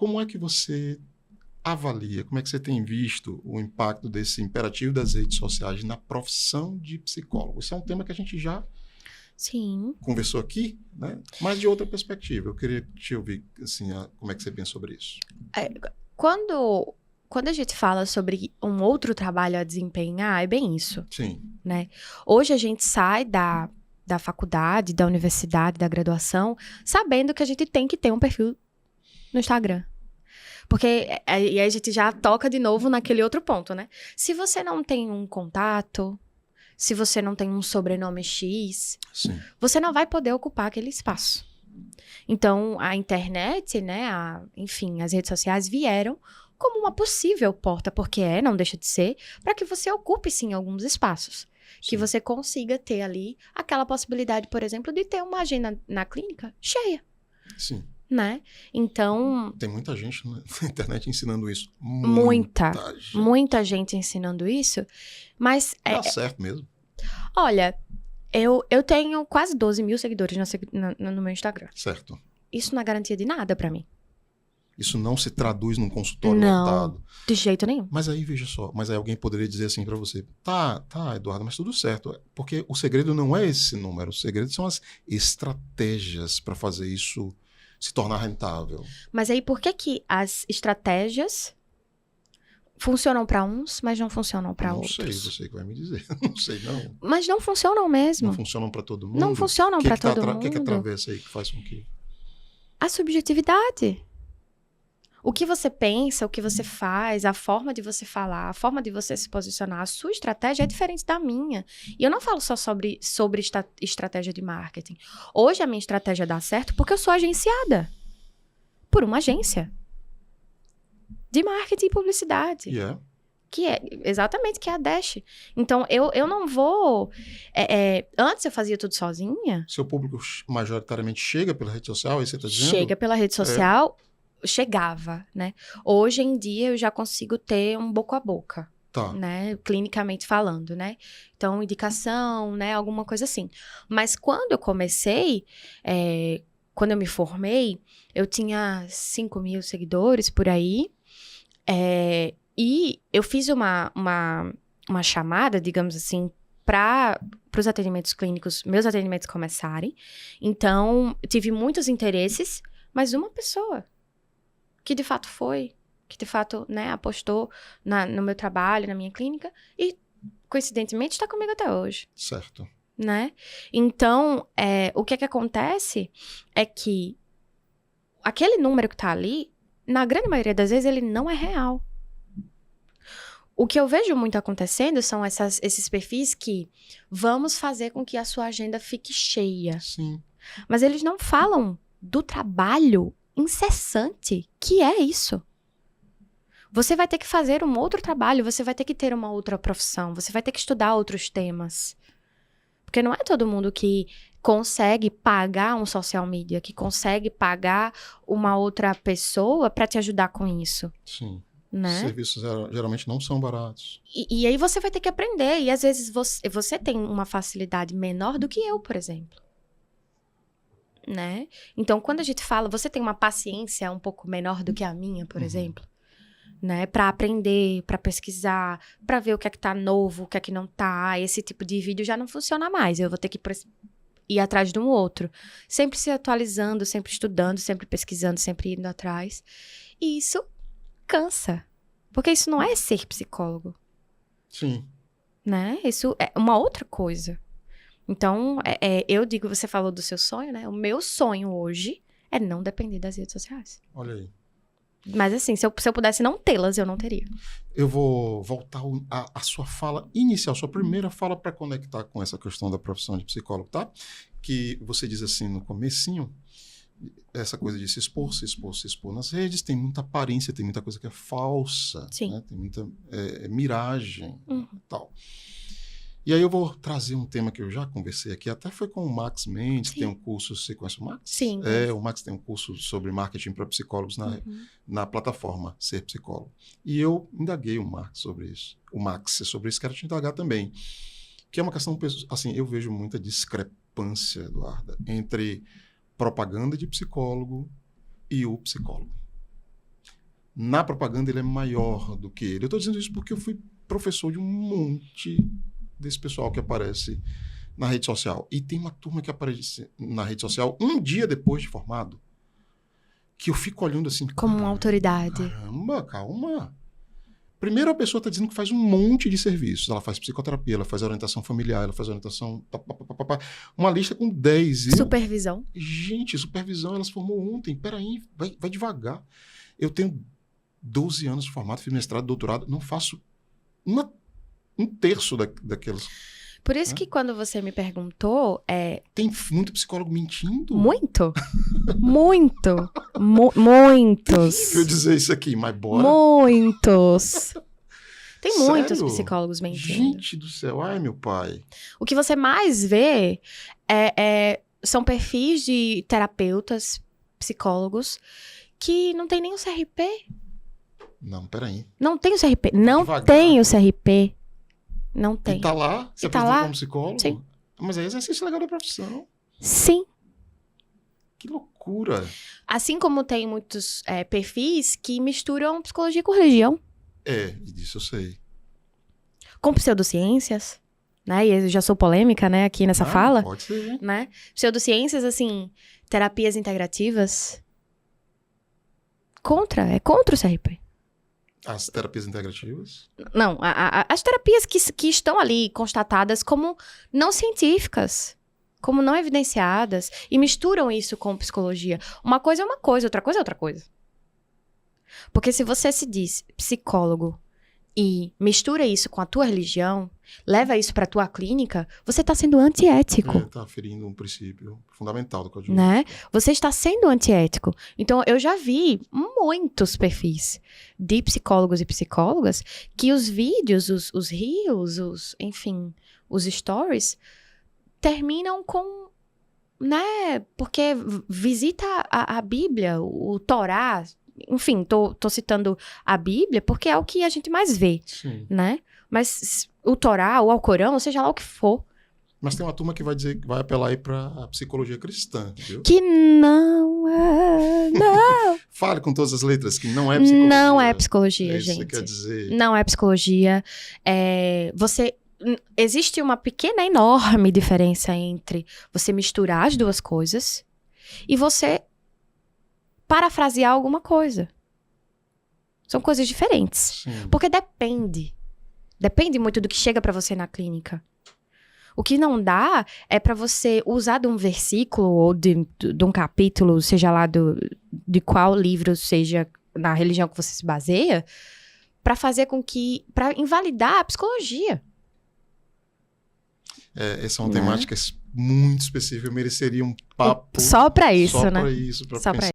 como é que você avalia, como é que você tem visto o impacto desse imperativo das redes sociais na profissão de psicólogo? Isso é um tema que a gente já Sim. conversou aqui, né? Mas de outra perspectiva. Eu queria te ouvir, assim, como é que você pensa sobre isso. Quando a gente fala sobre um outro trabalho a desempenhar, é bem isso, Sim. né? Hoje a gente sai da faculdade, da universidade, da graduação, sabendo que a gente tem que ter um perfil no Instagram. Porque e aí a gente já toca de novo naquele outro ponto, né? Se você não tem um contato, se você não tem um sobrenome X, Sim. você não vai poder ocupar aquele espaço. Então, a internet, né, enfim, as redes sociais vieram como uma possível porta, porque não deixa de ser, para que você ocupe, sim, alguns espaços. Sim. Que você consiga ter ali aquela possibilidade, por exemplo, de ter uma agenda na clínica cheia. Sim. Né? Então... Tem muita gente na internet ensinando isso. Muita gente ensinando isso, mas... Dá certo mesmo. Olha, eu tenho quase 12 mil seguidores no meu Instagram. Certo. Isso não é garantia de nada pra mim. Isso não se traduz num consultório não, lotado. De jeito nenhum. Mas aí, veja só, alguém poderia dizer assim pra você, tá, Eduardo, mas tudo certo, porque o segredo não é esse número, o segredo são as estratégias para fazer isso se tornar rentável. Mas aí, por que as estratégias funcionam pra uns, mas não funcionam pra outros? Não sei, você que vai me dizer. Não sei, não. Mas não funcionam mesmo. Não funcionam pra todo mundo? Não funcionam pra todo mundo. O que atravessa aí que faz com que... A subjetividade. O que você pensa, o que você faz, a forma de você falar, a forma de você se posicionar, a sua estratégia é diferente da minha. E eu não falo só sobre estratégia de marketing. Hoje a minha estratégia dá certo porque eu sou agenciada por uma agência de marketing e publicidade. Yeah. Que é exatamente, que é a Dash. Então, eu não vou... antes eu fazia tudo sozinha. Seu público majoritariamente chega pela rede social, aí você está dizendo? Chega pela rede social... Chegava, né? Hoje em dia eu já consigo ter um boca a boca, né? Clinicamente falando, né? Então, indicação, né? Alguma coisa assim. Mas quando eu comecei, quando eu me formei, eu tinha 5 mil seguidores por aí. E eu fiz uma chamada, digamos assim, para os atendimentos clínicos, meus atendimentos começarem. Então, tive muitos interesses, mas uma pessoa que de fato né, apostou no meu trabalho, na minha clínica, e coincidentemente está comigo até hoje. Certo. Né? Então, o que acontece é que aquele número que está ali, na grande maioria das vezes, ele não é real. O que eu vejo muito acontecendo são esses perfis que vamos fazer com que a sua agenda fique cheia. Sim. Mas eles não falam do trabalho incessante que é isso. Você vai ter que fazer um outro trabalho, você vai ter que ter uma outra profissão, você vai ter que estudar outros temas. Porque não é todo mundo que consegue pagar um social media, que consegue pagar uma outra pessoa para te ajudar com isso. Sim. Né? Serviços geralmente não são baratos. E aí você vai ter que aprender. E às vezes você tem uma facilidade menor do que eu, por exemplo. Né? Então, quando a gente fala, você tem uma paciência um pouco menor do que a minha, por exemplo, né? Para aprender, para pesquisar, para ver o que é que tá novo, o que é que não tá. Esse tipo de vídeo já não funciona mais. Eu vou ter que ir atrás de um outro. Sempre se atualizando, sempre estudando, sempre pesquisando, sempre indo atrás. E isso cansa. Porque isso não é ser psicólogo. Sim. Né? Isso é uma outra coisa. Então, eu digo, você falou do seu sonho, né? O meu sonho hoje é não depender das redes sociais. Olha aí. Mas assim, se eu pudesse não tê-las, eu não teria. Eu vou voltar à sua fala inicial, sua primeira fala para conectar com essa questão da profissão de psicólogo, tá? Que você diz assim no comecinho, essa coisa de se expor nas redes, tem muita aparência, tem muita coisa que é falsa, né? Tem muita miragem e tal. E aí eu vou trazer um tema que eu já conversei aqui, até foi com o Max Mendes, tem um curso, você conhece o Max? Sim. O Max tem um curso sobre marketing para psicólogos na plataforma Ser Psicólogo. E eu indaguei o Max sobre isso. Quero te indagar também. Que é uma questão, assim, eu vejo muita discrepância, Eduarda, entre propaganda de psicólogo e o psicólogo. Na propaganda ele é maior do que ele. Eu estou dizendo isso porque eu fui professor de um monte desse pessoal que aparece na rede social. E tem uma turma que aparece na rede social um dia depois de formado, que eu fico olhando assim... Como uma autoridade. Caramba, calma. Primeiro a pessoa está dizendo que faz um monte de serviços. Ela faz psicoterapia, ela faz orientação familiar, ela faz orientação... Uma lista com 10. Supervisão. Gente, supervisão, ela se formou ontem. Peraí, vai devagar. Eu tenho 12 anos de formato, fiz mestrado, doutorado, não faço um terço daquelas. Por isso que quando você me perguntou... Tem muito psicólogo mentindo? Muito? Muito. Muitos. Deixa eu dizer isso aqui, mas bora. Muitos. Tem Sério? muitos psicólogos mentindo. Gente do céu, ai meu pai. O que você mais vê são perfis de terapeutas, psicólogos, que não tem nem o CRP. Não, peraí. Não tem o CRP. Não devagar. tem o CRP. Não tem. E tá lá? Você tá apresenta lá? como psicólogo? Sim. Mas é exercício legal da profissão. Sim. Que loucura. Assim como tem muitos perfis que misturam psicologia com religião. Disso eu sei. Com pseudociências, né? E eu já sou polêmica, né, aqui nessa fala. Pode ser. Né? Pseudociências, assim, terapias integrativas. É contra o CRP. As terapias integrativas? Não, as terapias que estão ali constatadas como não científicas, como não evidenciadas, e misturam isso com psicologia. Uma coisa é uma coisa, outra coisa é outra coisa. Porque se você se diz psicólogo e mistura isso com a tua religião, leva isso pra tua clínica, você tá sendo antiético. Tá ferindo um princípio fundamental do Código Né? Ético. Você está sendo antiético. Então, eu já vi muitos perfis de psicólogos e psicólogas que os vídeos, os reels, enfim, os stories, terminam com, né? Porque visita a Bíblia, o Torá, enfim, tô citando a Bíblia porque é o que a gente mais vê, Sim. né? Mas o Torá, o Alcorão, ou seja lá o que for, Mas tem uma turma que vai dizer que vai apelar aí pra psicologia cristã, viu? que não é... Não. Fale com todas as letras que não é psicologia. Não é psicologia, É isso que gente. você quer dizer. Não é psicologia. Existe uma pequena, enorme diferença entre você misturar as duas coisas e você parafrasear alguma coisa. São coisas diferentes. Sim. Porque depende. Depende muito do que chega pra você na clínica. O que não dá é pra você usar de um versículo ou de um capítulo, seja lá de qual livro seja na religião que você se baseia, pra fazer com que... pra invalidar a psicologia. Essas são temáticas muito específicas, mereceria um papo Só pra isso, só né? pra isso, pra Só pra pensar